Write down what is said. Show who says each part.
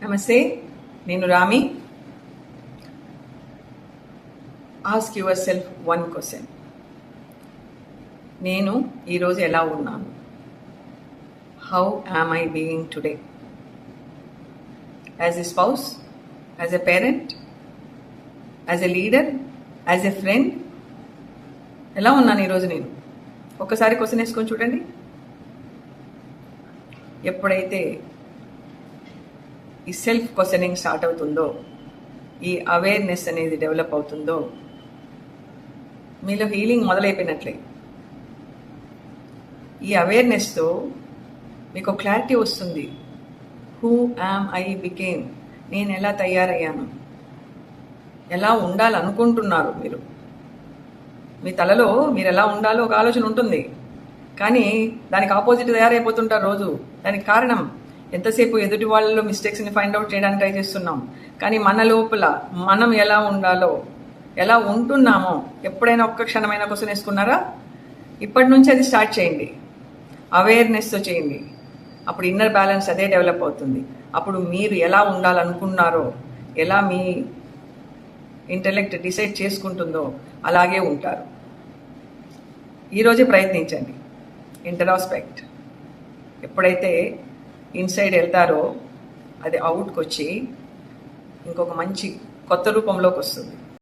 Speaker 1: నమస్తే, నేను Rami. Ask yourself one question. నేను ఈరోజు ఎలా ఉన్నాను? How am I being today? As a spouse, as a parent, as a leader, as a friend, ఎలా ఉన్నాను ఈరోజు నేను? ఒక్కసారి క్వశ్చన్ వేసుకొని చూడండి. ఎప్పుడైతే ఈ సెల్ఫ్ క్వశ్చనింగ్ స్టార్ట్ అవుతుందో, ఈ అవేర్నెస్ అనేది డెవలప్ అవుతుందో, మీలో హీలింగ్ మొదలైపోయినట్లే. ఈ అవేర్నెస్తో మీకు క్లారిటీ వస్తుంది. హూ యామ్ ఐ బికేమ్, నేను ఎలా తయారయ్యాను, ఎలా ఉండాలనుకుంటున్నారు మీరు. మీ తలలో మీరు ఎలా ఉండాలో ఒక ఆలోచన ఉంటుంది, కానీ దానికి ఆపోజిట్ తయారైపోతుంటారు రోజు. దానికి కారణం ఎంతసేపు ఎదుటి వాళ్ళలో మిస్టేక్స్ని ఫైండ్ అవుట్ చేయడానికి ట్రై చేస్తున్నాం, కానీ మన లోపల మనం ఎలా ఉండాలో, ఎలా ఉంటున్నామో ఎప్పుడైనా ఒక్క క్షణమైనా క్వశ్చన్ వేసుకున్నారా? ఇప్పటి నుంచి అది స్టార్ట్ చేయండి, అవేర్నెస్తో చేయండి. అప్పుడు ఇన్నర్ బ్యాలెన్స్ అదే డెవలప్ అవుతుంది. అప్పుడు మీరు ఎలా ఉండాలనుకున్నారో, ఎలా మీ ఇంటెలెక్ట్ డిసైడ్ చేసుకుంటుందో అలాగే ఉంటారు. ఈరోజే ప్రయత్నించండి. ఇంటరాస్పెక్ట్. ఎప్పుడైతే ఇన్సైడ్ వెళ్తారో అది అవుట్కి వచ్చి ఇంకొక మంచి కొత్త రూపంలోకి వస్తుంది.